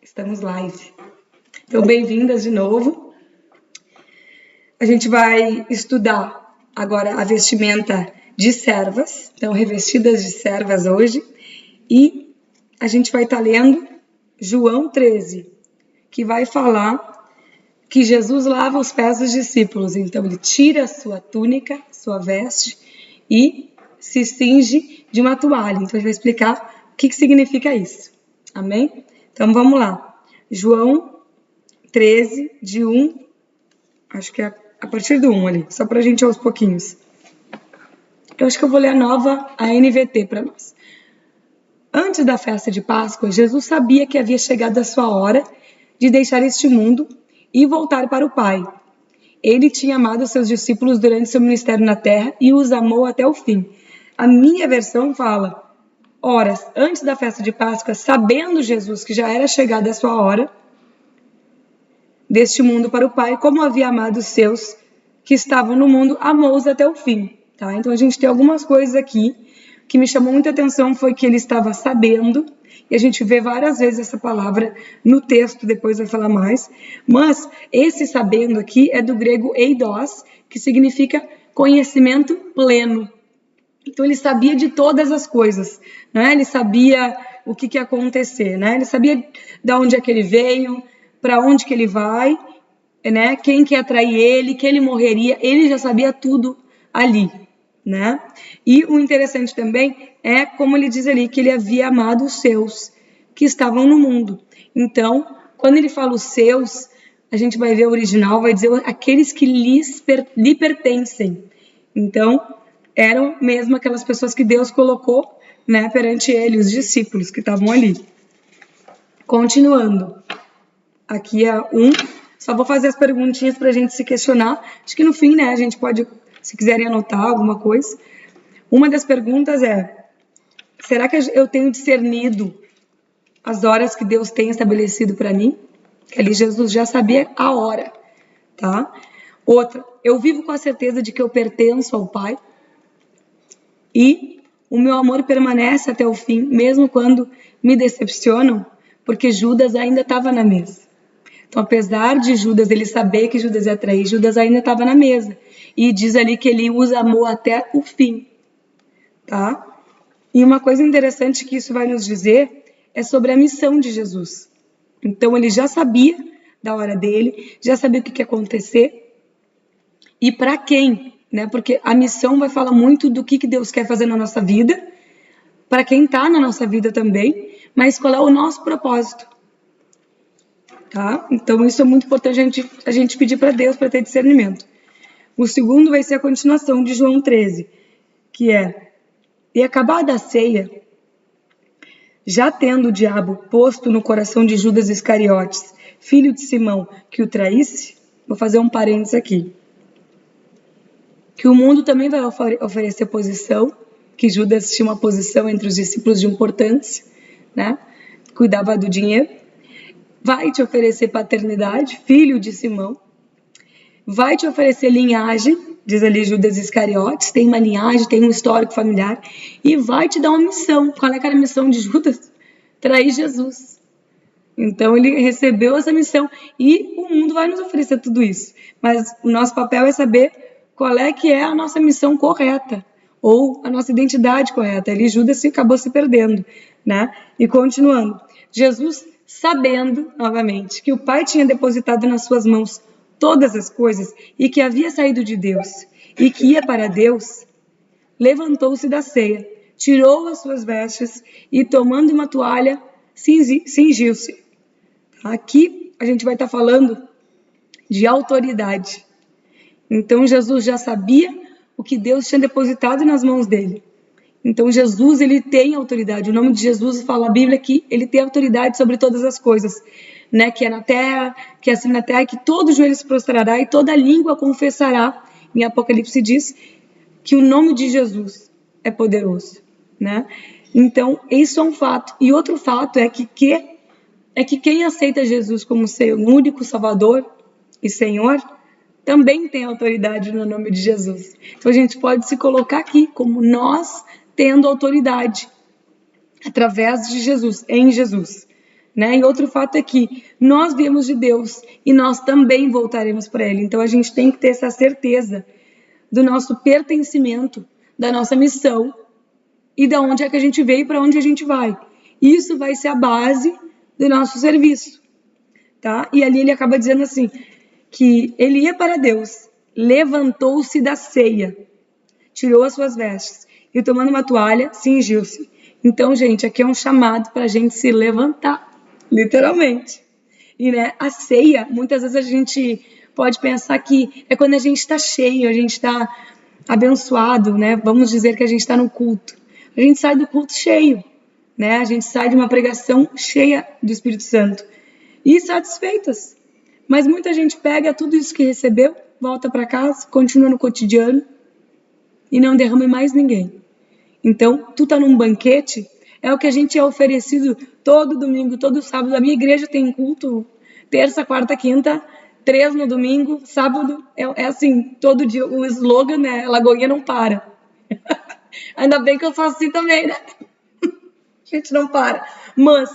Estamos live. Então, bem-vindas de novo. A gente vai estudar agora a vestimenta de servas. Então, revestidas de servas hoje. E a gente vai estar lendo João 13, que vai falar que Jesus lava os pés dos discípulos. Então, ele tira a sua túnica, sua veste e se cinge de uma toalha. Então, a gente vai explicar o que significa isso. Amém? Então, vamos lá. João 13, de 1, acho que é a partir do 1 ali, só para a gente ir aos pouquinhos. Eu acho que eu vou ler a nova, a NVT para nós. Antes da festa de Páscoa, Jesus sabia que havia chegado a sua hora de deixar este mundo e voltar para o Pai. Ele tinha amado seus discípulos durante seu ministério na terra e os amou até o fim. A minha versão fala: horas antes da festa de Páscoa, sabendo Jesus que já era chegada a sua hora deste mundo para o Pai, como havia amado os seus que estavam no mundo, amou-os até o fim. Tá? Então a gente tem algumas coisas aqui que me chamou muita atenção, foi que ele estava sabendo, e a gente vê várias vezes essa palavra no texto, depois vai falar mais, mas esse sabendo aqui é do grego eidos, que significa conhecimento pleno. Então ele sabia de todas as coisas, né? Ele sabia o que ia acontecer, né? Ele sabia de onde é que ele veio, para onde que ele vai, né? Quem que ia trair ele, que ele morreria, ele já sabia tudo ali, né? E o interessante também é como ele diz ali que ele havia amado os seus que estavam no mundo. Então, quando ele fala os seus, a gente vai ver o original, vai dizer aqueles que lhe pertencem. Então, eram mesmo aquelas pessoas que Deus colocou, né, perante ele, os discípulos que estavam ali. Continuando. Aqui é só vou fazer as perguntinhas para a gente se questionar. Acho que no fim, né, a gente pode, se quiserem anotar alguma coisa. Uma das perguntas é: será que eu tenho discernido as horas que Deus tem estabelecido para mim? Que ali Jesus já sabia a hora, tá? Outra, eu vivo com a certeza de que eu pertenço ao Pai? E o meu amor permanece até o fim, mesmo quando me decepcionam, porque Judas ainda estava na mesa. Então, apesar de Judas, ele saber que Judas ia trair, Judas ainda estava na mesa. E diz ali que ele os amou até o fim, tá? E uma coisa interessante que isso vai nos dizer é sobre a missão de Jesus. Então, ele já sabia da hora dele, já sabia o que ia acontecer e para quem, né? Porque a missão vai falar muito do que Deus quer fazer na nossa vida, para quem está na nossa vida também, mas qual é o nosso propósito, tá? Então isso é muito importante a gente pedir para Deus para ter discernimento. O segundo vai ser a continuação de João 13, que é: e acabada a ceia, já tendo o diabo posto no coração de Judas Iscariotes, filho de Simão, que o traísse, vou fazer um parênteses aqui, que o mundo também vai oferecer posição, que Judas tinha uma posição entre os discípulos de importância, né? Cuidava do dinheiro. Vai te oferecer paternidade, filho de Simão. Vai te oferecer linhagem, diz ali Judas Iscariotes, tem uma linhagem, tem um histórico familiar. E vai te dar uma missão. Qual é que era a missão de Judas? Trair Jesus. Então ele recebeu essa missão e o mundo vai nos oferecer tudo isso. Mas o nosso papel é saber qual é que é a nossa missão correta, ou a nossa identidade correta. Ali Judas acabou se perdendo, né? E continuando, Jesus, sabendo, novamente, que o Pai tinha depositado nas suas mãos todas as coisas e que havia saído de Deus e que ia para Deus, levantou-se da ceia, tirou as suas vestes e, tomando uma toalha, cingiu-se. Aqui a gente vai estar falando de autoridade. Então Jesus já sabia o que Deus tinha depositado nas mãos dele. Então Jesus, ele tem autoridade. O nome de Jesus fala a Bíblia que ele tem autoridade sobre todas as coisas, né? Que é na terra, que é acima na terra, que todo joelho se prostrará e toda língua confessará. Em Apocalipse diz que o nome de Jesus é poderoso, né? Então isso é um fato. E outro fato é que quem aceita Jesus como seu único Salvador e Senhor também tem autoridade no nome de Jesus. Então a gente pode se colocar aqui como nós tendo autoridade através de Jesus, em Jesus, né? E outro fato é que nós viemos de Deus e nós também voltaremos para Ele. Então a gente tem que ter essa certeza do nosso pertencimento, da nossa missão e da onde é que a gente veio e para onde a gente vai. Isso vai ser a base do nosso serviço, tá? E ali ele acaba dizendo assim, que ele ia para Deus, levantou-se da ceia, tirou as suas vestes e tomando uma toalha, cingiu-se. Então, gente, aqui é um chamado para a gente se levantar, literalmente. E, né, a ceia, muitas vezes a gente pode pensar que é quando a gente está cheio, a gente está abençoado, né? Vamos dizer que a gente está no culto. A gente sai do culto cheio, né? A gente sai de uma pregação cheia do Espírito Santo e satisfeitas. Mas muita gente pega tudo isso que recebeu, volta para casa, continua no cotidiano e não derrama em mais ninguém. Então, tu tá num banquete, é o que a gente é oferecido todo domingo, todo sábado. A minha igreja tem culto terça, quarta, quinta, 3 no domingo, sábado, é assim, todo dia. O slogan, né, Lagoinha não para. Ainda bem que eu faço assim também, né? A gente não para. Mas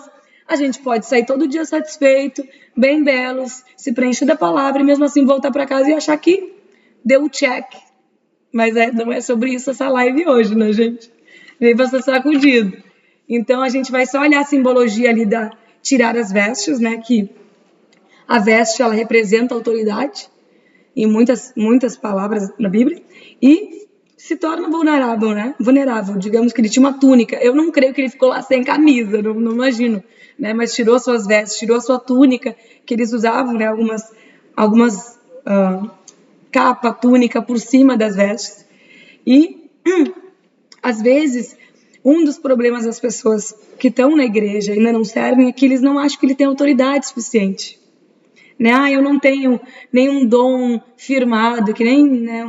a gente pode sair todo dia satisfeito, bem belos, se preencher da palavra e mesmo assim voltar para casa e achar que deu o check. Mas não é sobre isso essa live hoje, né, gente? Veio para ser sacudido. Então a gente vai só olhar a simbologia ali da tirar as vestes, né? Que a veste ela representa a autoridade em muitas palavras na Bíblia e se torna vulnerável, né? Vulnerável. Digamos que ele tinha uma túnica. Eu não creio que ele ficou lá sem camisa, não imagino, né? Mas tirou suas vestes, tirou a sua túnica que eles usavam, né? Algumas capa, túnica por cima das vestes. E às vezes um dos problemas das pessoas que estão na igreja e ainda não servem é que eles não acham que ele tem autoridade suficiente. Né? Eu não tenho nenhum dom firmado, que nem, né,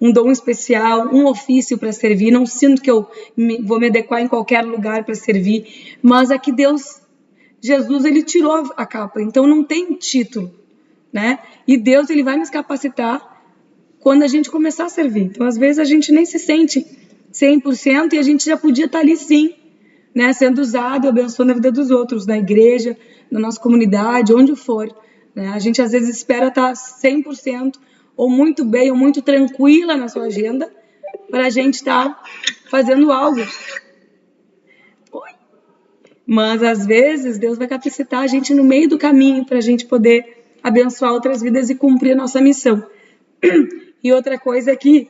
um dom especial, um ofício para servir. Não sinto que eu vou me adequar em qualquer lugar para servir. Mas aqui Jesus, ele tirou a capa, então não tem título, né? E Deus, ele vai nos capacitar quando a gente começar a servir. Então, às vezes, a gente nem se sente 100% e a gente já podia estar ali sim, né? Sendo usado, abençoando a vida dos outros, na igreja, na nossa comunidade, onde for. Né? A gente, às vezes, espera estar 100% ou muito bem, ou muito tranquila na sua agenda para a gente estar fazendo algo. Mas, às vezes, Deus vai capacitar a gente no meio do caminho para a gente poder abençoar outras vidas e cumprir a nossa missão. E outra coisa é que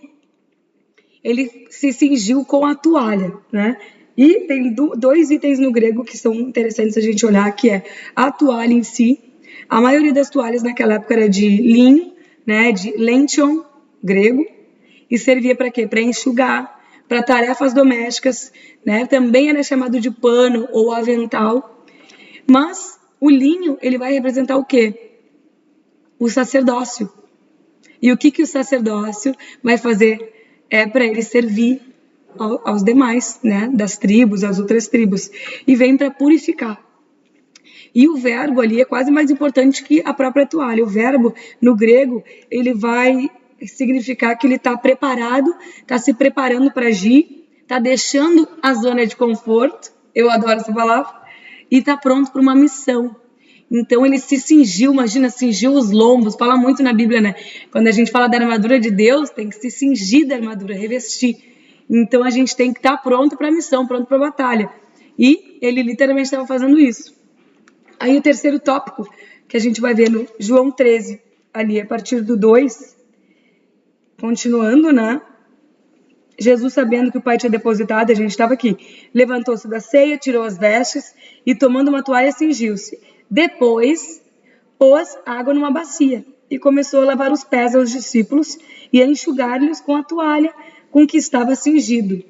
ele se cingiu com a toalha, né? E tem 2 itens no grego que são interessantes a gente olhar, que é a toalha em si. A maioria das toalhas naquela época era de linho, né? De lention, grego. E servia para quê? Para enxugar, para tarefas domésticas, né? Também era chamado de pano ou avental. Mas o linho, ele vai representar o quê? O sacerdócio. E o que o sacerdócio vai fazer para ele servir aos demais, né? Das tribos, as outras tribos. E vem para purificar. E o verbo ali é quase mais importante que a própria toalha. O verbo, no grego, ele vai significar que ele está preparado, está se preparando para agir, está deixando a zona de conforto, eu adoro essa palavra, e está pronto para uma missão. Então ele se cingiu, imagina, cingiu os lombos, fala muito na Bíblia, né? Quando a gente fala da armadura de Deus, tem que se cingir da armadura, revestir. Então a gente tem que estar pronto para a missão, pronto para a batalha. E ele literalmente estava fazendo isso. Aí o terceiro tópico que a gente vai ver no João 13, ali a partir do 2, continuando, né? Jesus, sabendo que o Pai tinha depositado, a gente estava aqui, levantou-se da ceia, tirou as vestes e tomando uma toalha cingiu-se. Depois, pôs água numa bacia e começou a lavar os pés aos discípulos e a enxugar-lhes com a toalha com que estava cingido.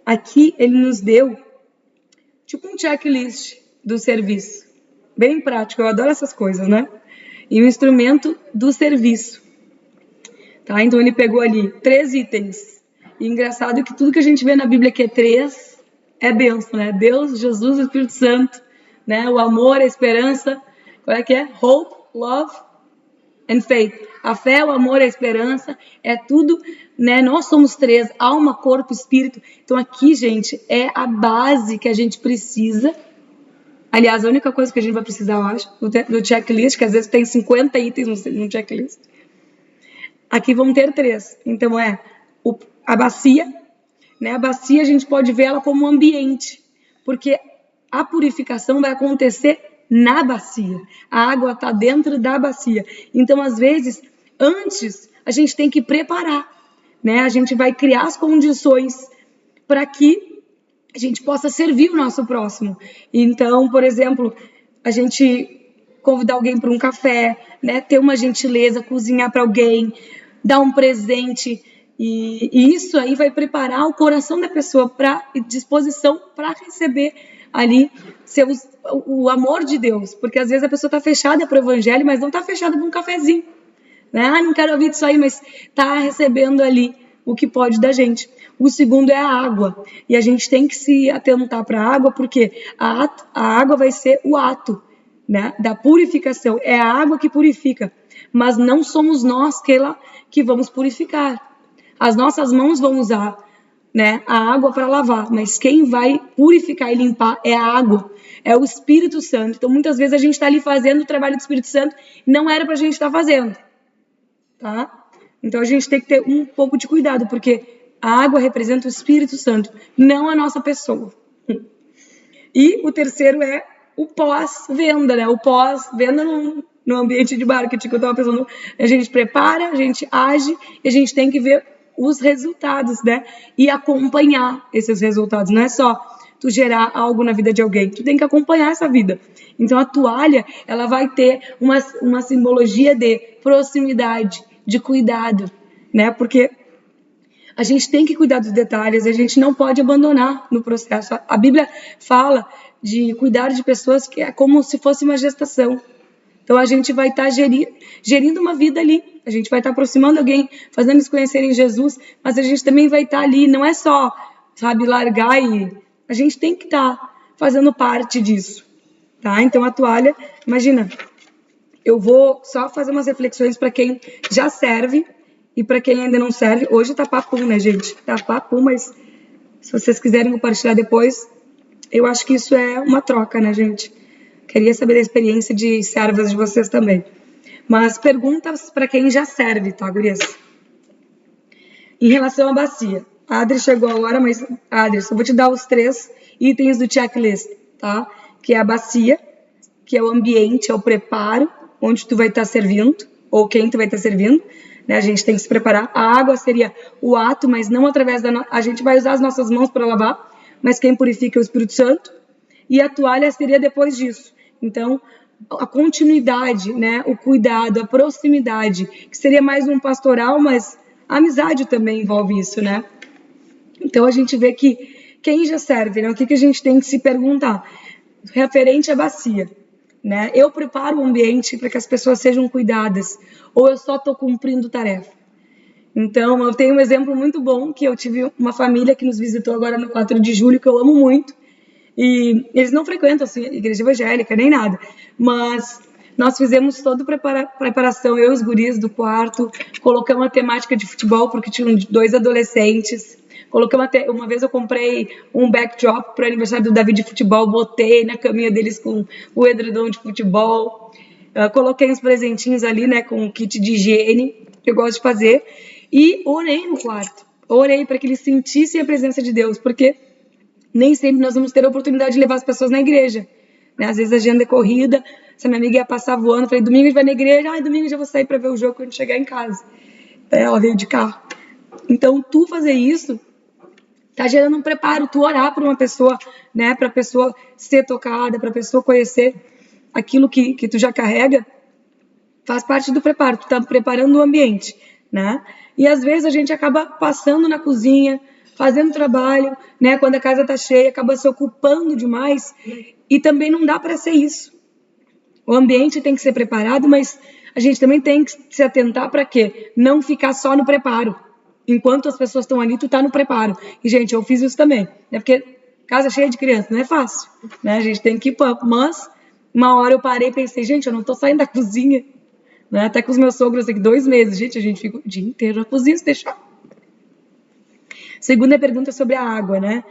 Aqui ele nos deu tipo um checklist do serviço. Bem prático, eu adoro essas coisas, né? E um instrumento do serviço. Tá? Então ele pegou ali 3 itens. E engraçado que tudo que a gente vê na Bíblia que é 3 é bênção, né? Deus, Jesus e Espírito Santo, né? O amor, a esperança, qual é que é? Hope, love and faith. A fé, o amor, a esperança, é tudo, né? Nós somos 3, alma, corpo, espírito. Então aqui, gente, é a base que a gente precisa Aliás, a única coisa que a gente vai precisar, eu acho, do checklist, que às vezes tem 50 itens no checklist. Aqui vão ter 3. Então, a bacia, né? A bacia a gente pode ver ela como um ambiente, porque a purificação vai acontecer na bacia. A água está dentro da bacia. Então, às vezes, antes, a gente tem que preparar, né? A gente vai criar as condições para que a gente possa servir o nosso próximo. Então, por exemplo, a gente convidar alguém para um café, né? Ter uma gentileza, cozinhar para alguém, dar um presente. E isso aí vai preparar o coração da pessoa para disposição para receber ali o amor de Deus. Porque às vezes a pessoa está fechada para o evangelho, mas não está fechada para um cafezinho. Né? Ah, não quero ouvir disso aí, mas está recebendo ali o que pode da gente. O segundo é a água. E a gente tem que se atentar para a água, porque a água vai ser o ato, né, da purificação. É a água que purifica. Mas não somos nós que vamos purificar. As nossas mãos vão usar, né, a água para lavar. Mas quem vai purificar e limpar é a água. É o Espírito Santo. Então, muitas vezes a gente está ali fazendo o trabalho do Espírito Santo e não era para a gente estar fazendo. Tá? Então a gente tem que ter um pouco de cuidado, porque a água representa o Espírito Santo, não a nossa pessoa. E o terceiro é o pós-venda, né? O pós-venda no ambiente de marketing que eu estava pensando. A gente prepara, a gente age e a gente tem que ver os resultados, né? E acompanhar esses resultados. Não é só tu gerar algo na vida de alguém, tu tem que acompanhar essa vida. Então a toalha, ela vai ter uma simbologia de proximidade, de cuidado, né? Porque a gente tem que cuidar dos detalhes, a gente não pode abandonar no processo. A Bíblia fala de cuidar de pessoas que é como se fosse uma gestação. Então a gente vai estar gerindo uma vida ali, a gente vai estar aproximando alguém, fazendo eles conhecerem Jesus, mas a gente também vai estar ali, não é só, sabe, largar e a gente tem que estar fazendo parte disso, tá? Então a toalha, imagina, eu vou só fazer umas reflexões para quem já serve e para quem ainda não serve. Hoje tá papum, né, gente? Tá papum, mas se vocês quiserem compartilhar depois, eu acho que isso é uma troca, né, gente? Queria saber da experiência de servas de vocês também. Mas perguntas para quem já serve, tá, gurias? Em relação à bacia. A Adri chegou agora, mas, Adri, eu vou te dar os 3 itens do checklist, tá? Que é a bacia, que é o ambiente, é o preparo, onde tu vai estar servindo, ou quem tu vai estar servindo, né? A gente tem que se preparar. A água seria o ato, mas não através a gente vai usar as nossas mãos para lavar, mas quem purifica é o Espírito Santo. E a toalha seria depois disso. Então, a continuidade, né? O cuidado, a proximidade, que seria mais um pastoral, mas a amizade também envolve isso, né? Então, a gente vê que quem já serve, né? O que a gente tem que se perguntar? Referente à bacia. Né? Eu preparo o ambiente para que as pessoas sejam cuidadas, ou eu só estou cumprindo tarefa. Então, eu tenho um exemplo muito bom, que eu tive uma família que nos visitou agora no 4 de julho, que eu amo muito, e eles não frequentam assim, igreja evangélica, nem nada, mas nós fizemos toda a preparação, eu e os guris do quarto, colocamos a temática de futebol, porque tinham 2 adolescentes, colocamos uma vez eu comprei um backdrop para o aniversário do Davi de futebol, botei na caminha deles com o edredom de futebol, coloquei uns presentinhos ali, né, com um kit de higiene, que eu gosto de fazer, e orei no quarto, orei para que eles sentissem a presença de Deus, porque nem sempre nós vamos ter a oportunidade de levar as pessoas na igreja, né? Às vezes a agenda é corrida, se a minha amiga ia passar voando, falei, domingo a gente vai na igreja, domingo eu já vou sair para ver o jogo quando chegar em casa. Ela veio de carro. Então, tu fazer isso tá gerando um preparo, tu orar por uma pessoa, né, para a pessoa ser tocada, para a pessoa conhecer aquilo que tu já carrega, faz parte do preparo, tu tá preparando o ambiente, né? E às vezes a gente acaba passando na cozinha, fazendo trabalho, né, quando a casa tá cheia, acaba se ocupando demais, e também não dá para ser isso. O ambiente tem que ser preparado, mas a gente também tem que se atentar para quê? Não ficar só no preparo. Enquanto as pessoas estão ali, tu tá no preparo. E, gente, eu fiz isso também. Né? Porque casa cheia de criança não é fácil. Né? A gente tem que ir para... Mas, uma hora eu parei e pensei, gente, eu não tô saindo da cozinha. Né? Até com os meus sogros aqui, 2 meses. Gente, a gente fica o dia inteiro na cozinha, se deixar. Segunda pergunta sobre a água, né?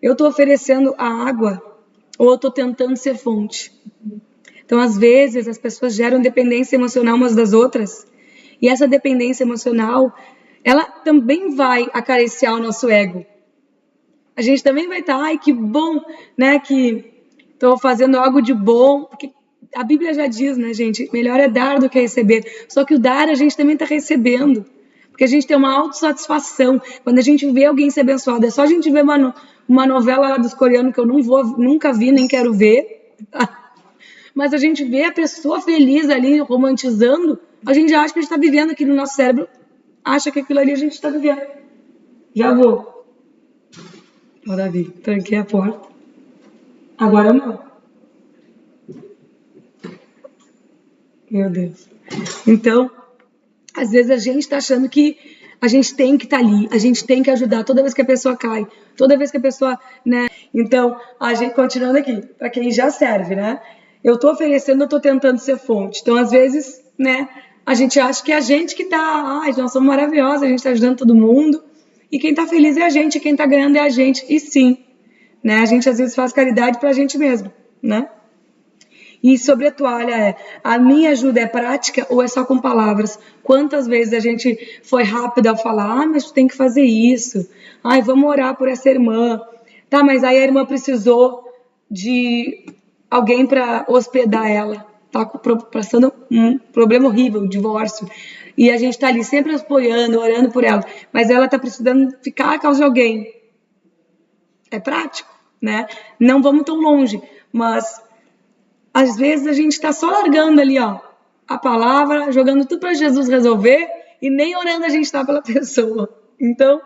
Eu tô oferecendo a água ou eu estou tentando ser fonte? Então, às vezes, as pessoas geram dependência emocional umas das outras, e essa dependência emocional, ela também vai acariciar o nosso ego. A gente também vai estar, ai, que bom, né, que estou fazendo algo de bom, porque a Bíblia já diz, né, gente, melhor é dar do que receber. Só que o dar a gente também está recebendo, porque a gente tem uma autossatisfação. Quando a gente vê alguém ser abençoado, é só a gente ver uma novela lá dos coreanos que eu nunca vi, nem quero ver, mas a gente vê a pessoa feliz ali, romantizando, a gente acha que a gente está vivendo aquilo no nosso cérebro, acha que aquilo ali a gente está vivendo. Já vou. Ó, Davi, tranquei a porta. Agora não. Meu Deus. Então, às vezes a gente está achando que a gente tem que estar ali, a gente tem que ajudar toda vez que a pessoa cai, toda vez que a pessoa, né? Então, a gente, continuando aqui, para quem já serve, né? Eu estou oferecendo, eu estou tentando ser fonte. Então, às vezes, né? A gente acha que é a gente que está, ai, nós somos maravilhosos, a gente está ajudando todo mundo. E quem está feliz é a gente, quem está ganhando é a gente. E sim, né? A gente às vezes faz caridade para a gente mesmo, né? E sobre a toalha a minha ajuda é prática ou é só com palavras? Quantas vezes a gente foi rápido ao falar, mas tu tem que fazer isso. Ai, vamos orar por essa irmã. Tá, mas aí a irmã precisou de alguém para hospedar ela. Tá passando um problema horrível, divórcio. E a gente tá ali sempre apoiando, orando por ela. Mas ela tá precisando ficar a causa de alguém. É prático, né? Não vamos tão longe, mas às vezes a gente está só largando ali, ó, a palavra, jogando tudo para Jesus resolver e nem orando a gente está pela pessoa. Então,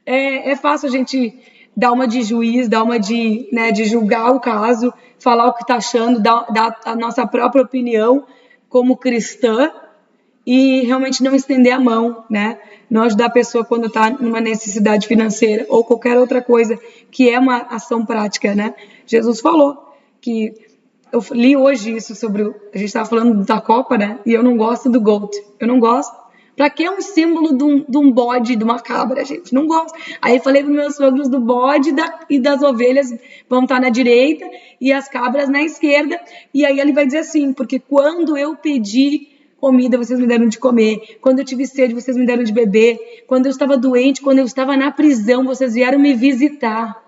é fácil a gente dar uma de juiz, dar uma de, né, de julgar o caso, falar o que está achando, dar a nossa própria opinião como cristã e realmente não estender a mão, né? Não ajudar a pessoa quando está numa necessidade financeira ou qualquer outra coisa que é uma ação prática, né? Jesus falou que eu li hoje isso sobre a gente estava falando da Copa, né? E eu não gosto do GOAT. Eu não gosto. Pra que um símbolo de um bode, de uma cabra, gente? Não gosto. Aí falei para meus sogros do bode e das ovelhas vão estar na direita e as cabras na esquerda. E aí ele vai dizer assim, porque quando eu pedi comida, vocês me deram de comer. Quando eu tive sede, vocês me deram de beber. Quando eu estava doente, quando eu estava na prisão, vocês vieram me visitar.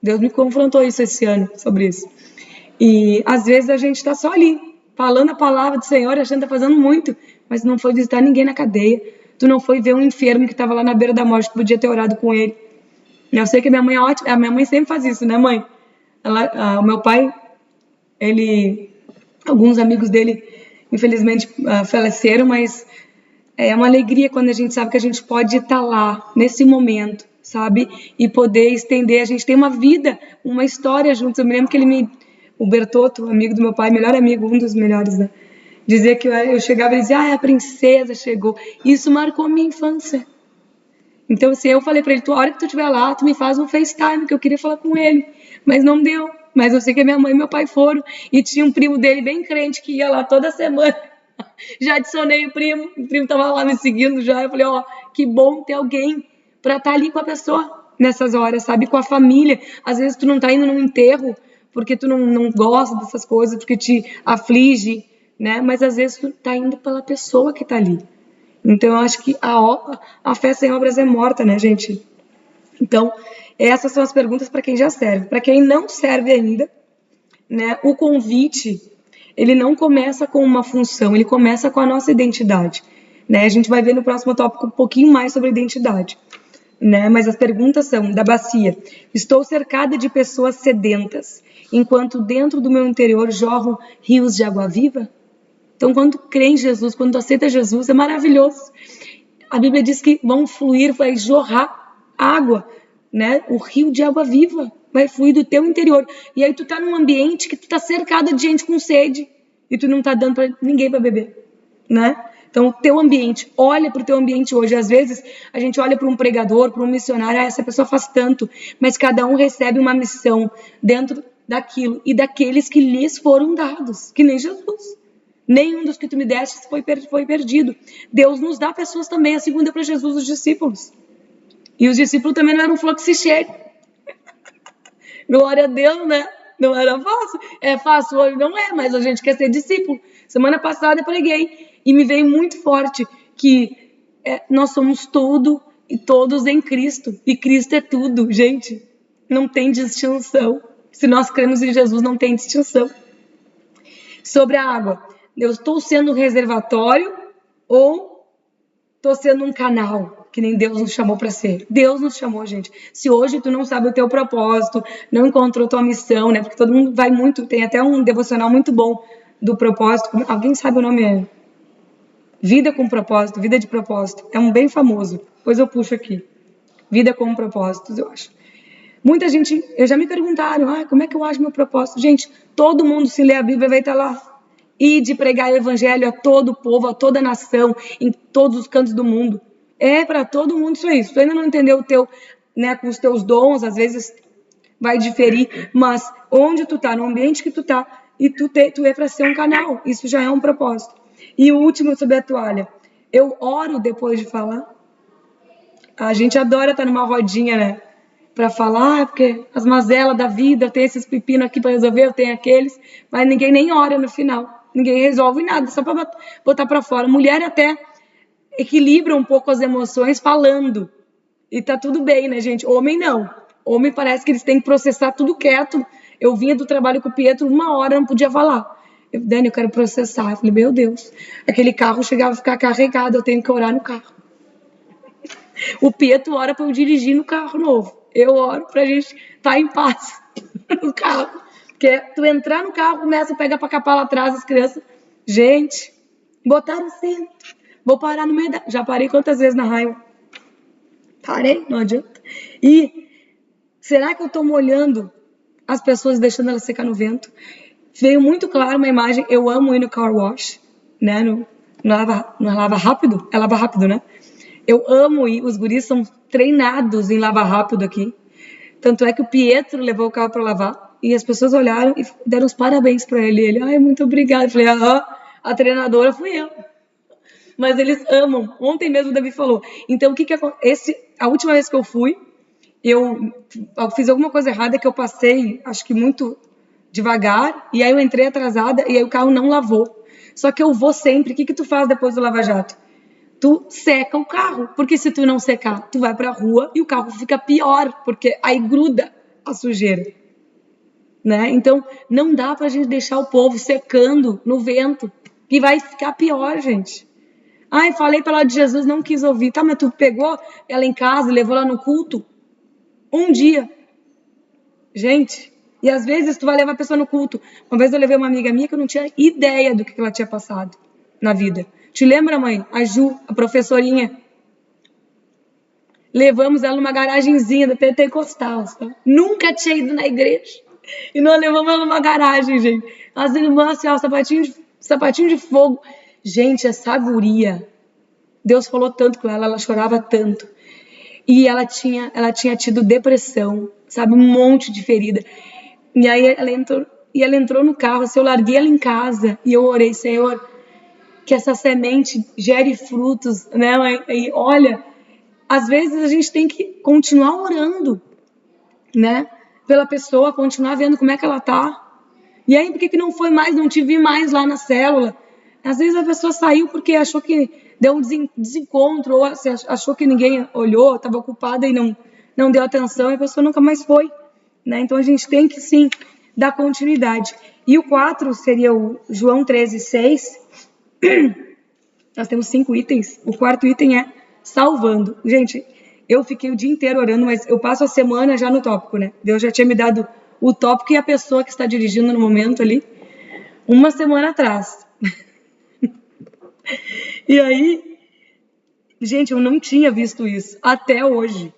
Deus me confrontou isso esse ano sobre isso. E às vezes a gente está só ali, falando a palavra do Senhor, achando que está fazendo muito, mas não foi visitar ninguém na cadeia. Tu não foi ver um enfermo que estava lá na beira da morte, que podia ter orado com ele. Eu sei que a minha mãe é ótima, a minha mãe sempre faz isso, né, mãe? O meu pai, alguns amigos dele, infelizmente, faleceram, mas é uma alegria quando a gente sabe que a gente pode estar lá, nesse momento, sabe? E poder estender, a gente tem uma vida, uma história juntos. Eu me lembro que o Bertotto, amigo do meu pai, melhor amigo, um dos melhores, né? Dizia que eu chegava e dizia, a princesa chegou. Isso marcou minha infância. Então, assim, eu falei pra ele, a hora que tu estiver lá, tu me faz um FaceTime, que eu queria falar com ele. Mas não deu. Mas eu sei que a minha mãe e meu pai foram. E tinha um primo dele bem crente que ia lá toda semana. Já adicionei o primo tava lá me seguindo já. Eu falei, que bom ter alguém pra estar ali com a pessoa nessas horas, sabe? Com a família. Às vezes tu não tá indo num enterro porque tu não gosta dessas coisas, porque te aflige, né? Mas às vezes tu tá indo pela pessoa que tá ali. Então eu acho que a fé sem obras é morta, né, gente? Então, essas são as perguntas para quem já serve. Para quem não serve ainda, né, o convite, ele não começa com uma função, ele começa com a nossa identidade. Né? A gente vai ver no próximo tópico um pouquinho mais sobre identidade. Né? Mas as perguntas são, da bacia, estou cercada de pessoas sedentas, enquanto dentro do meu interior jorram rios de água viva? Então, quando tu crê em Jesus, quando tu aceita Jesus, é maravilhoso. A Bíblia diz que vão fluir, vai jorrar água, né? O rio de água viva vai fluir do teu interior. E aí tu tá num ambiente que tu tá cercado de gente com sede e tu não tá dando para ninguém para beber, né? Então, o teu ambiente, olha para o teu ambiente hoje. Às vezes, a gente olha para um pregador, para um missionário, essa pessoa faz tanto, mas cada um recebe uma missão dentro daquilo e daqueles que lhes foram dados, que nem Jesus. Nenhum dos que tu me deste foi perdido. Deus nos dá pessoas também, assim como deu para Jesus os discípulos. E os discípulos também não eram fluxicheiro. Glória a Deus, né? Não era fácil. É fácil hoje, não é, mas a gente quer ser discípulo. Semana passada eu preguei e me veio muito forte que nós somos tudo e todos em Cristo. E Cristo é tudo, gente. Não tem distinção. Se nós cremos em Jesus, não tem distinção. Sobre a água, eu estou sendo um reservatório ou estou sendo um canal, que nem Deus nos chamou para ser? Deus nos chamou, gente. Se hoje tu não sabe o teu propósito, não encontrou tua missão, né? Porque todo mundo vai muito, tem até um devocional muito bom do propósito. Alguém sabe o nome? Vida com propósito, vida de propósito. É um bem famoso. Depois eu puxo aqui. Vida com propósitos, eu acho. Muita gente, já me perguntaram, como é que eu acho meu propósito? Gente, todo mundo, se ler a Bíblia, vai estar lá. E de pregar o evangelho a todo o povo, a toda a nação, em todos os cantos do mundo. É para todo mundo isso aí. Se tu ainda não entendeu o teu, né, com os teus dons, às vezes vai diferir, mas onde tu tá, no ambiente que tu tá, e tu é para ser um canal. Isso já é um propósito. E o último sobre a toalha. Eu oro depois de falar. A gente adora estar numa rodinha, né? Para falar, porque as mazelas da vida, eu tenho esses pepinos aqui para resolver, eu tenho aqueles, mas ninguém nem ora no final. Ninguém resolve nada, só para botar para fora. Mulher até equilibra um pouco as emoções falando. E tá tudo bem, né, gente? Homem não. Homem parece que eles têm que processar tudo quieto. Eu vinha do trabalho com o Pietro, 1 hora não podia falar. Dani, eu quero processar. Eu falei, meu Deus. Aquele carro chegava a ficar carregado, eu tenho que orar no carro. O Pietro ora para eu dirigir no carro novo. Eu oro pra gente estar em paz no carro. Porque tu entrar no carro, começa a pegar pra capar lá atrás as crianças. Gente, botaram cinto. Vou parar no meio da... Já parei quantas vezes na raiva? Parei, não adianta. E será que eu tô molhando as pessoas, deixando elas secar no vento? Veio muito claro uma imagem. Eu amo ir no car wash, né? No lava rápido? É lava rápido, né? Eu amo ir, os guris são treinados em lavar rápido aqui. Tanto é que o Pietro levou o carro para lavar e as pessoas olharam e deram os parabéns para ele. Ele, muito obrigado. Eu falei, a treinadora fui eu. Mas eles amam. Ontem mesmo o Davi falou. Então, o que acontece? A última vez que eu fui, eu fiz alguma coisa errada que eu passei, acho que muito devagar, e aí eu entrei atrasada e aí o carro não lavou. Só que eu vou sempre. O que tu faz depois do lava-jato? Tu seca o carro, porque se tu não secar, tu vai pra rua e o carro fica pior, porque aí gruda a sujeira, né? Então, não dá pra gente deixar o povo secando no vento, que vai ficar pior, gente. Falei pra ela de Jesus, não quis ouvir. Tá, mas tu pegou ela em casa e levou ela no culto? Um dia. Gente, e às vezes tu vai levar a pessoa no culto. Uma vez eu levei uma amiga minha que eu não tinha ideia do que ela tinha passado na vida. Te lembra, mãe? A Ju, a professorinha. Levamos ela numa garagenzinha da Pentecostal. Tá? Nunca tinha ido na igreja. E nós levamos ela numa garagem, gente. As irmãs, assim, sapatinho de fogo. Gente, essa guria. Deus falou tanto com ela chorava tanto. E ela tinha tido depressão, sabe? Um monte de ferida. E aí ela entrou no carro, assim, eu larguei ela em casa. E eu orei, Senhor, que essa semente gere frutos, né? E olha, às vezes a gente tem que continuar orando, né? Pela pessoa, continuar vendo como é que ela tá. E aí, por que não foi mais, não te vi mais lá na célula? Às vezes a pessoa saiu porque achou que deu um desencontro, ou achou que ninguém olhou, estava ocupada e não deu atenção, e a pessoa nunca mais foi, né? Então a gente tem que, sim, dar continuidade. E o 4 seria o João 13:6. Nós temos 5 itens. O 4º item é salvando. Gente, eu fiquei o dia inteiro orando, mas eu passo a semana já no tópico, né? Deus já tinha me dado o tópico e a pessoa que está dirigindo no momento ali, 1 semana atrás. E aí, gente, eu não tinha visto isso até hoje.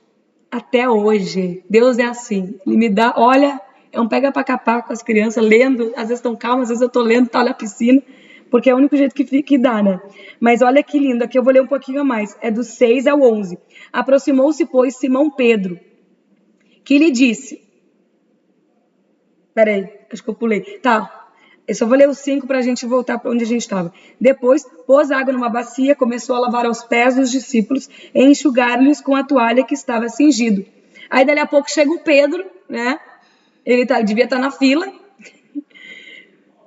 Até hoje. Deus é assim. Ele me dá, olha, é um pega pra capar com as crianças, lendo. Às vezes estão calmas, às vezes eu tô lendo, tá na piscina. Porque é o único jeito que dá, né? Mas olha que lindo, aqui eu vou ler um pouquinho a mais. É do 6 ao 11. Aproximou-se, pois, Simão Pedro, que lhe disse... Peraí, acho que eu pulei. Tá, eu só vou ler os 5 para a gente voltar para onde a gente estava. Depois, pôs água numa bacia, começou a lavar aos pés dos discípulos e enxugar-lhes com a toalha que estava cingido. Aí, dali a pouco, chega o Pedro, né? Ele devia estar na fila.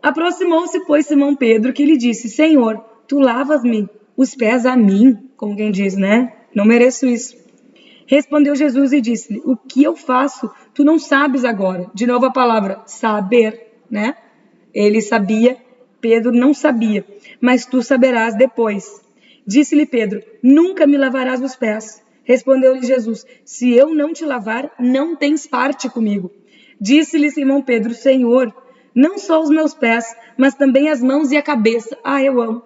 Aproximou-se, pois, Simão Pedro, que lhe disse: Senhor, tu lavas-me os pés a mim? Como quem diz, né? Não mereço isso. Respondeu Jesus e disse-lhe: o que eu faço, tu não sabes agora. De novo a palavra saber, né? Ele sabia, Pedro não sabia, mas tu saberás depois. Disse-lhe Pedro: nunca me lavarás os pés. Respondeu-lhe Jesus: se eu não te lavar, não tens parte comigo. Disse-lhe Simão Pedro: Senhor, não só os meus pés, mas também as mãos e a cabeça. Ah, eu amo.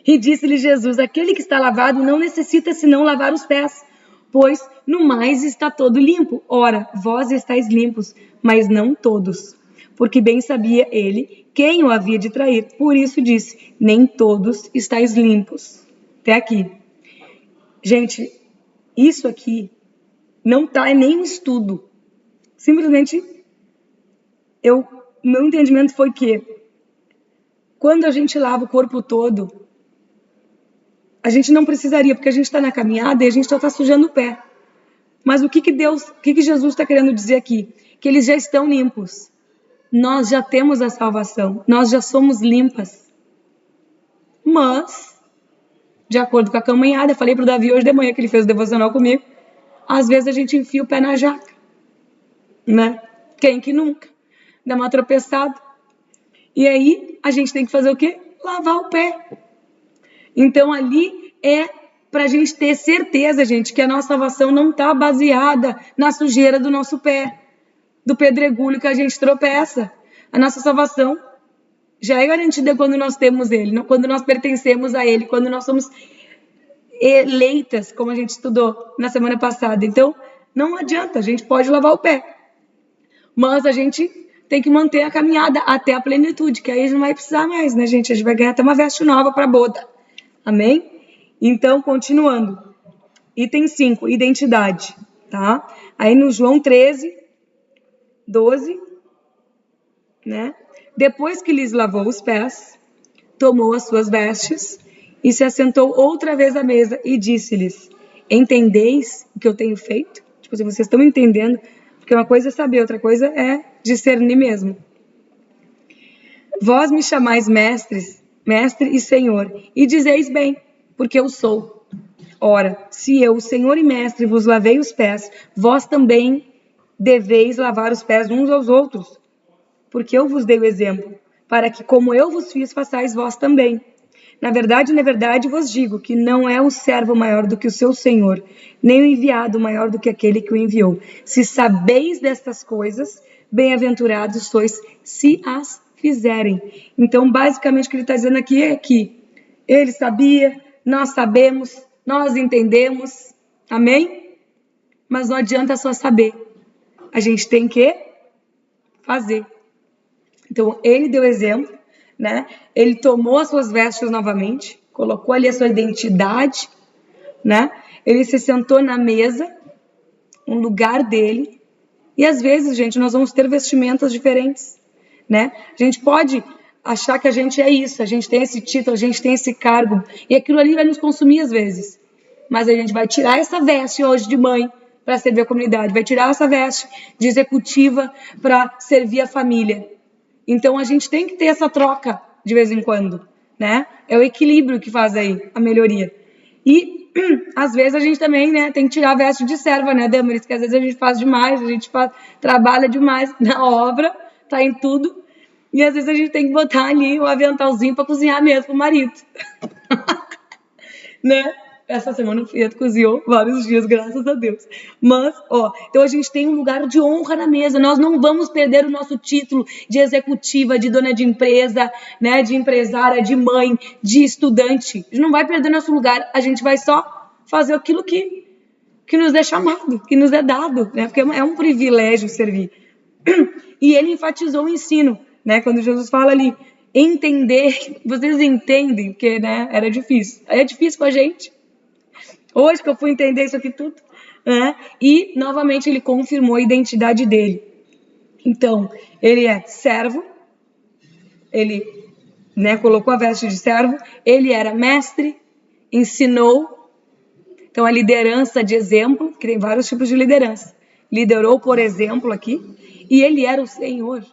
E disse-lhe Jesus: aquele que está lavado não necessita senão lavar os pés, pois no mais está todo limpo. Ora, vós estáis limpos, mas não todos. Porque bem sabia ele quem o havia de trair. Por isso disse: nem todos estáis limpos. Até aqui. Gente, isso aqui não está em nenhum estudo. Simplesmente, meu entendimento foi que quando a gente lava o corpo todo, a gente não precisaria, porque a gente está na caminhada e a gente só está sujando o pé. Mas o que Jesus está querendo dizer aqui? Que eles já estão limpos. Nós já temos a salvação. Nós já somos limpas. Mas, de acordo com a caminhada, eu falei para o Davi hoje de manhã que ele fez o devocional comigo, às vezes a gente enfia o pé na jaca. Né? Quem que nunca? Dá uma tropeçada. E aí, a gente tem que fazer o quê? Lavar o pé. Então, ali é para a gente ter certeza, gente, que a nossa salvação não está baseada na sujeira do nosso pé, do pedregulho que a gente tropeça. A nossa salvação já é garantida quando nós temos Ele, quando nós pertencemos a Ele, quando nós somos eleitas, como a gente estudou na semana passada. Então, não adianta, a gente pode lavar o pé, mas a gente tem que manter a caminhada até a plenitude, que aí a gente não vai precisar mais, né, gente? A gente vai ganhar até uma veste nova para a boda. Amém? Então, continuando. Item 5, identidade. Tá? Aí no João 13, 12, né? Depois que lhes lavou os pés, tomou as suas vestes e se assentou outra vez à mesa e disse-lhes: entendeis o que eu tenho feito? Tipo, se vocês estão entendendo, porque uma coisa é saber, outra coisa é discernir mesmo. Vós me chamais mestre e Senhor, e dizeis bem, porque eu sou. Ora, se eu, Senhor e Mestre, vos lavei os pés, vós também deveis lavar os pés uns aos outros, porque eu vos dei o exemplo, para que, como eu vos fiz, façais vós também. Na verdade vos digo que não é o servo maior do que o seu Senhor, nem o enviado maior do que aquele que o enviou. Se sabeis destas coisas, bem-aventurados sois se as fizerem. Então, basicamente, o que ele está dizendo aqui é que ele sabia, nós sabemos, nós entendemos, amém? Mas não adianta só saber, a gente tem que fazer. Então, ele deu exemplo, né? Ele tomou as suas vestes novamente, colocou ali a sua identidade, né? Ele se sentou na mesa, um lugar dele, e às vezes, gente, nós vamos ter vestimentas diferentes, né? A gente pode achar que a gente é isso, a gente tem esse título, a gente tem esse cargo, e aquilo ali vai nos consumir às vezes. Mas a gente vai tirar essa veste hoje de mãe para servir a comunidade, vai tirar essa veste de executiva para servir a família. Então a gente tem que ter essa troca de vez em quando, né? É o equilíbrio que faz aí a melhoria. E às vezes a gente também, né, tem que tirar a veste de serva, né, Damaris? Que às vezes a gente faz demais, a gente trabalha demais na obra, tá em tudo. E às vezes a gente tem que botar ali o aventalzinho para cozinhar mesmo pro marido. Né? Essa semana o Fiat cozinhou vários dias, graças a Deus. Mas, então a gente tem um lugar de honra na mesa. Nós não vamos perder o nosso título de executiva, de dona de empresa, né, de empresária, de mãe, de estudante. A gente não vai perder nosso lugar. A gente vai só fazer aquilo que nos é chamado, que nos é dado, né? Porque é um privilégio servir. E ele enfatizou o ensino, né? Quando Jesus fala ali, entender, vocês entendem, porque, né, era difícil. Aí é difícil com a gente. Hoje que eu fui entender isso aqui tudo, né? E, novamente, ele confirmou a identidade dele. Então, ele é servo, ele, né, colocou a veste de servo, ele era mestre, ensinou. Então, a liderança de exemplo, que tem vários tipos de liderança. Liderou, por exemplo, aqui, E ele era o Senhor.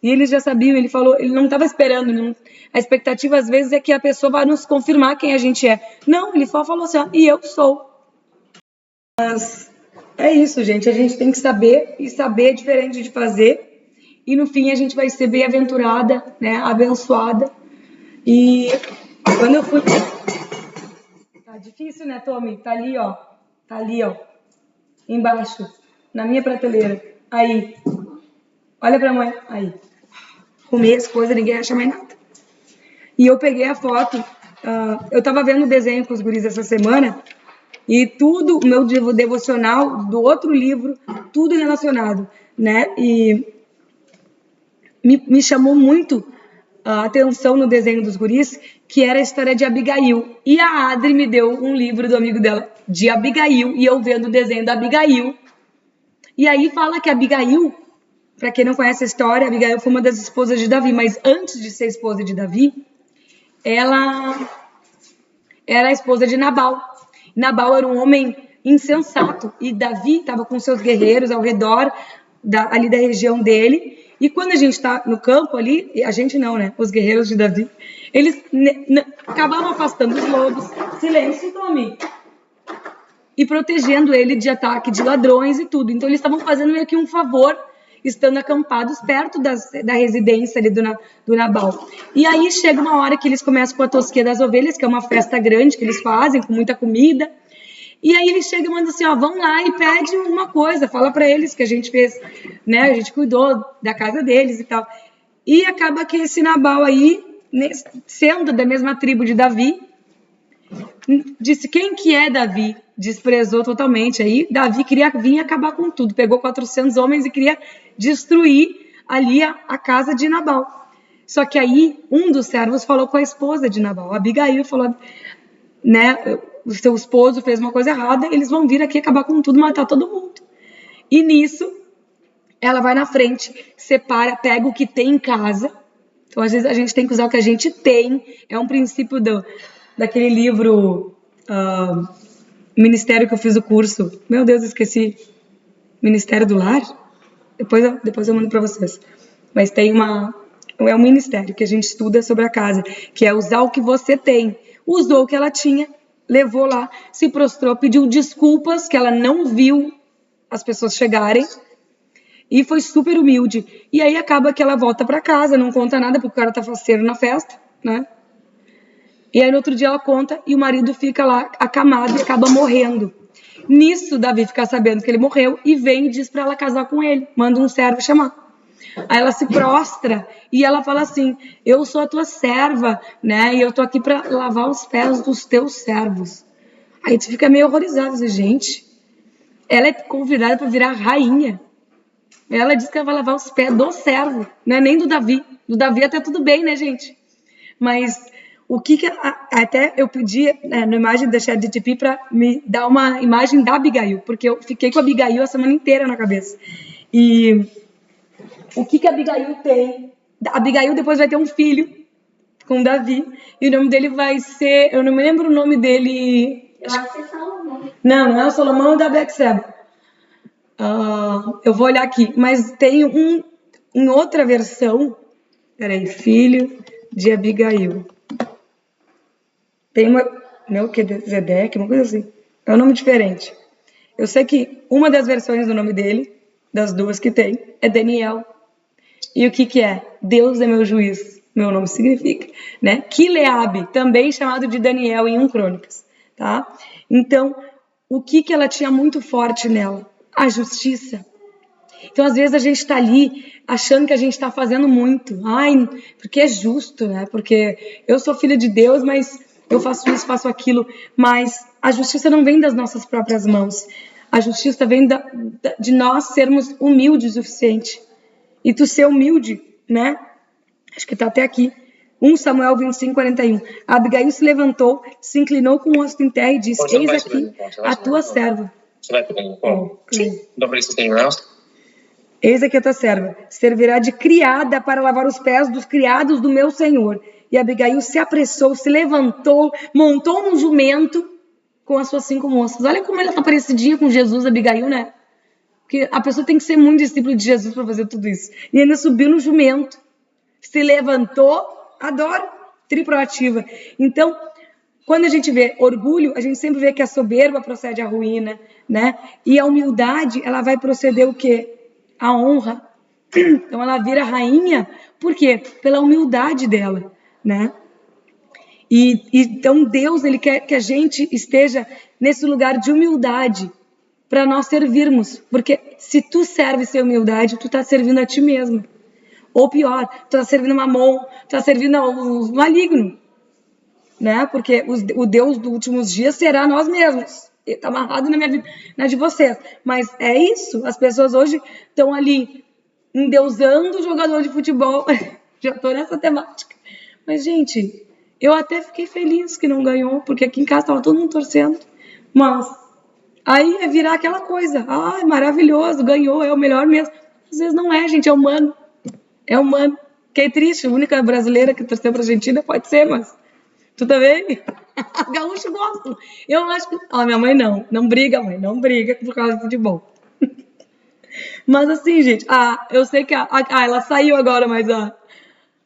E eles já sabiam, ele falou, ele não estava esperando. A expectativa, às vezes, é que a pessoa vai nos confirmar quem a gente é. Não, ele só falou assim, ó, e eu sou. Mas é isso, gente. A gente tem que saber, e saber é diferente de fazer. E no fim a gente vai ser bem-aventurada, né? Abençoada. E quando eu fui... Tá difícil, né, Tommy? Tá ali, ó. Tá ali, ó. Embaixo. Na minha prateleira. Aí. Olha pra mãe. Aí. Comer as coisas, ninguém acha mais nada. E eu peguei a foto. Eu tava vendo o desenho com os guris essa semana. E tudo, o meu devocional do outro livro, tudo relacionado, né? E me chamou muito a atenção no desenho dos guris, que era a história de Abigail. E a Adri me deu um livro do amigo dela, de Abigail, e eu vendo o desenho da Abigail. E aí fala que Abigail, para quem não conhece a história, Abigail foi uma das esposas de Davi, mas antes de ser esposa de Davi, ela era a esposa de Nabal. Nabal era um homem insensato e Davi estava com seus guerreiros ao redor ali da região dele. E quando a gente está no campo ali, a gente não, né? Os guerreiros de Davi, eles acabavam afastando os lobos. Silêncio, Tommy. E protegendo ele de ataque de ladrões e tudo. Então eles estavam fazendo meio que um favor, estando acampados perto da residência ali do Nabal. E aí chega uma hora que eles começam com a tosquia das ovelhas, que é uma festa grande que eles fazem, com muita comida. E aí ele chega e manda assim, ó, vão lá e pede uma coisa, fala para eles que a gente fez, né, a gente cuidou da casa deles e tal. E acaba que esse Nabal aí, sendo da mesma tribo de Davi, disse, quem que é Davi? Desprezou totalmente. Aí Davi queria vir acabar com tudo, pegou 400 homens e queria destruir ali a casa de Nabal. Só que aí um dos servos falou com a esposa de Nabal, Abigail, falou, né, o seu esposo fez uma coisa errada, eles vão vir aqui acabar com tudo, matar todo mundo. E nisso, ela vai na frente, separa, pega o que tem em casa. Então, às vezes, a gente tem que usar o que a gente tem. É um princípio daquele livro, Ministério, que eu fiz o curso. Meu Deus, esqueci. Ministério do Lar? Depois eu mando para vocês. Mas tem é um ministério que a gente estuda sobre a casa, que é usar o que você tem. Usou o que ela tinha, levou lá, se prostrou, pediu desculpas, que ela não viu as pessoas chegarem, e foi super humilde. E aí acaba que ela volta para casa, não conta nada, porque o cara tá faceiro na festa, né? E aí no outro dia ela conta, e o marido fica lá acamado e acaba morrendo. Nisso, Davi fica sabendo que ele morreu, e vem e diz para ela casar com ele, manda um servo chamar. Aí ela se prostra e ela fala assim, eu sou a tua serva, né? E eu tô aqui para lavar os pés dos teus servos. Aí tu fica meio horrorizado, assim, gente. Ela é convidada para virar rainha. Ela diz que ela vai lavar os pés do servo, não é nem do Davi. Do Davi até tudo bem, né, gente? Mas o que até eu pedi na imagem da ChatGPT para me dar uma imagem da Abigail, porque eu fiquei com a Abigail a semana inteira na cabeça. E o que a Abigail tem? A Abigail depois vai ter um filho com Davi, e o nome dele vai ser, eu não me lembro o nome dele. Eu acho que é Salomão. Não é o Salomão, é o da Betseba. Eu vou olhar aqui, mas tem em outra versão, peraí, filho de Abigail. Tem Melquisedeque, uma coisa assim. É um nome diferente. Eu sei que uma das versões do nome dele, das duas que tem, é Daniel. E o que é? Deus é meu juiz. Meu nome significa, né? Quileabe, também chamado de Daniel em 1 Crônicas, tá? Então, o que ela tinha muito forte nela? A justiça. Então, às vezes, a gente está ali achando que a gente está fazendo muito. Ai, porque é justo, né? Porque eu sou filha de Deus, mas eu faço isso, faço aquilo. Mas a justiça não vem das nossas próprias mãos. A justiça vem de nós sermos humildes o suficiente. E tu ser humilde, né? Acho que está até aqui. 1 Samuel 25, 41. A Abigail se levantou, se inclinou com o rosto em terra e disse, eis aqui a tua serva. Eis aqui a tua serva. Servirá de criada para lavar os pés dos criados do meu senhor. E Abigail se apressou, se levantou, montou um jumento com as suas 5 moças. Olha como ela está parecidinha com Jesus, Abigail, né? Porque a pessoa tem que ser muito discípulo de Jesus para fazer tudo isso. E ainda subiu no jumento, se levantou, adoro, triproativa. Então, quando a gente vê orgulho, a gente sempre vê que a soberba procede à ruína, né? E a humildade, ela vai proceder o quê? A honra. Então, ela vira rainha, por quê? Pela humildade dela, né? Então, Deus, ele quer que a gente esteja nesse lugar de humildade, para nós servirmos, porque se tu serves sem humildade, tu tá servindo a ti mesmo. Ou pior, tu tá servindo Mamon, tu tá servindo o maligno, né? Porque o Deus dos últimos dias será nós mesmos. Ele tá amarrado na minha vida, na de vocês. Mas é isso, as pessoas hoje estão ali endeusando o jogador de futebol. Já tô nessa temática. Mas, gente, eu até fiquei feliz que não ganhou, porque aqui em casa tava todo mundo torcendo. Mas aí é virar aquela coisa. Ai, maravilhoso, ganhou, é o melhor mesmo. Às vezes não é, gente, é humano. É humano. Fiquei triste, a única brasileira que torceu pra Argentina pode ser, mas tu também? Gaúcho gosta. Eu acho que... minha mãe não. Não briga, mãe. Não briga por causa de futebol. Mas assim, gente, eu sei que ela saiu agora, mas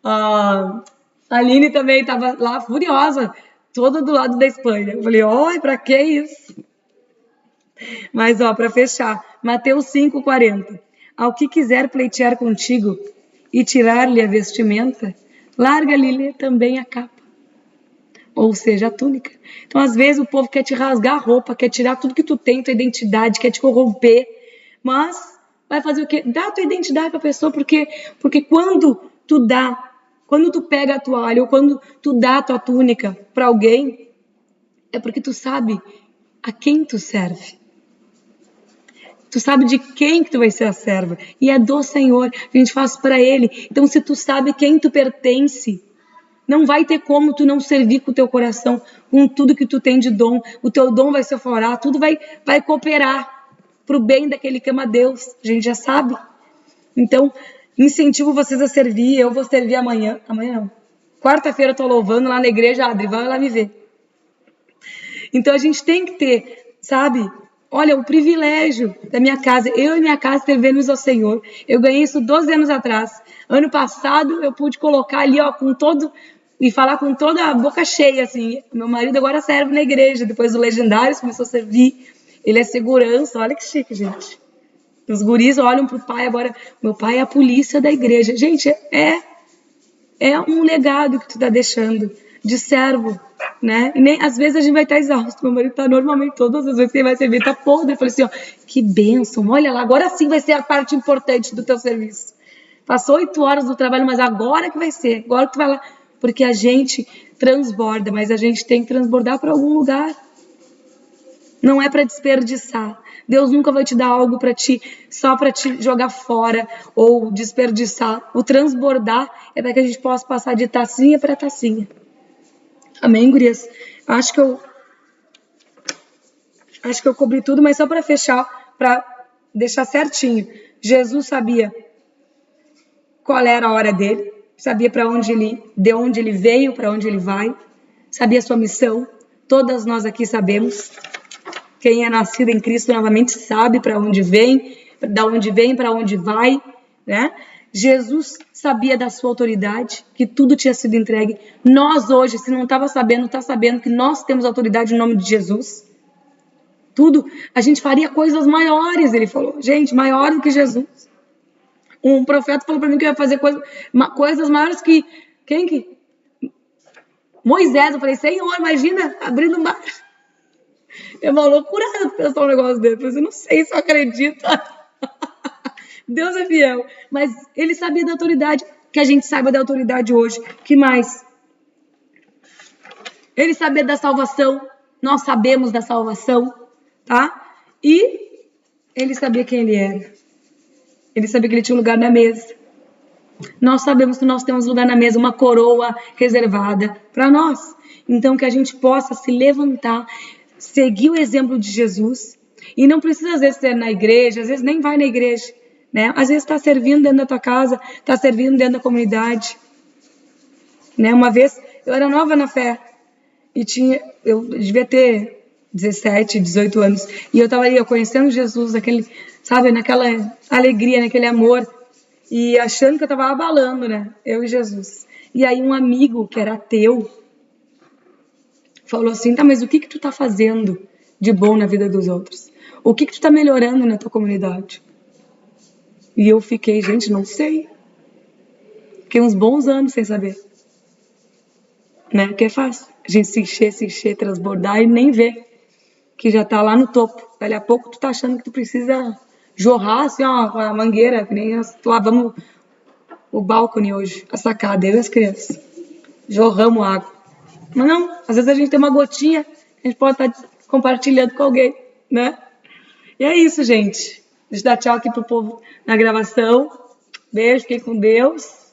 a Aline também tava lá furiosa, toda do lado da Espanha. Eu falei, oi, pra que isso? Mas, para fechar, Mateus 5,40. Ao que quiser pleitear contigo e tirar-lhe a vestimenta, larga-lhe também a capa. Ou seja, a túnica. Então, às vezes, o povo quer te rasgar a roupa, quer tirar tudo que tu tem, tua identidade, quer te corromper. Mas vai fazer o quê? Dá a tua identidade para a pessoa, porque quando tu pega a toalha ou quando tu dá a tua túnica para alguém, é porque tu sabe a quem tu serve. Tu sabe de quem que tu vai ser a serva. E é do Senhor. A gente faz para Ele. Então, se tu sabe quem tu pertence, não vai ter como tu não servir com o teu coração, com tudo que tu tem de dom. O teu dom vai se aflorar, tudo vai cooperar pro bem daquele que ama Deus. A gente já sabe. Então, incentivo vocês a servir. Eu vou servir amanhã. Amanhã não. Quarta-feira eu tô louvando lá na igreja. Adri, vai lá me ver. Então, a gente tem que ter, sabe... Olha, o privilégio da minha casa, eu e minha casa servimos ao Senhor. Eu ganhei isso 12 anos atrás. Ano passado eu pude colocar ali, com todo, e falar com toda a boca cheia, assim. Meu marido agora serve na igreja, depois do Legendários começou a servir. Ele é segurança, olha que chique, gente. Os guris olham pro pai agora, meu pai é a polícia da igreja. Gente, é um legado que tu tá deixando de servo, né? E nem, às vezes a gente vai estar exausto. Meu marido tá normalmente, todas as vezes que ele vai servir, tá podre. Eu falei assim, que bênção, olha lá, agora sim vai ser a parte importante do teu serviço. Passou 8 horas do trabalho, mas agora que vai ser, agora que tu vai lá. Porque a gente transborda, mas a gente tem que transbordar para algum lugar. Não é para desperdiçar. Deus nunca vai te dar algo só para te jogar fora ou desperdiçar. O transbordar é para que a gente possa passar de tacinha para tacinha. Amém, gurias? Acho que eu cobri tudo, mas só para fechar, para deixar certinho. Jesus sabia qual era a hora dele, sabia de onde ele veio, para onde ele vai, sabia a sua missão. Todas nós aqui sabemos. Quem é nascido em Cristo novamente sabe para onde vem, da onde vem, para onde vai, né? Jesus sabia da sua autoridade, que tudo tinha sido entregue. Nós hoje, se não estava sabendo, está sabendo que nós temos autoridade em nome de Jesus. Tudo, a gente faria coisas maiores, ele falou. Gente, maior do que Jesus. Um profeta falou para mim que eu ia fazer coisas maiores que... Quem que? Moisés. Eu falei, Senhor, imagina, abrindo o mar. É uma loucura pensar um negócio desse. Eu não sei se eu acredito. Deus é fiel. Mas ele sabia da autoridade. Que a gente saiba da autoridade hoje. Que mais? Ele sabia da salvação. Nós sabemos da salvação. Tá? E ele sabia quem ele era. Ele sabia que ele tinha um lugar na mesa. Nós sabemos que nós temos lugar na mesa. Uma coroa reservada para nós. Então que a gente possa se levantar. Seguir o exemplo de Jesus. E não precisa às vezes ser na igreja. Às vezes nem vai na igreja. Né? Às vezes está servindo dentro da tua casa, está servindo dentro da comunidade. Né? Uma vez, eu era nova na fé, e eu devia ter 17, 18 anos. E eu tava ali, eu conhecendo Jesus, sabe, naquela alegria, naquele amor, e achando que eu tava abalando, né? Eu e Jesus. E aí um amigo que era ateu falou assim, tá, mas o que tu tá fazendo de bom na vida dos outros? O que tu tá melhorando na tua comunidade? E eu fiquei, gente, não sei. Fiquei uns bons anos sem saber. Né? Que é fácil. A gente se encher, transbordar e nem ver que já tá lá no topo. Dali a pouco tu tá achando que tu precisa jorrar assim, ó, com a mangueira, que nem nós lavamos o balcone hoje, a sacada, eu e as crianças. Jorramos água. Mas não, às vezes a gente tem uma gotinha que a gente pode estar compartilhando com alguém, né? E é isso, gente. Deixa eu dar tchau aqui pro povo na gravação. Beijo, fiquem com Deus.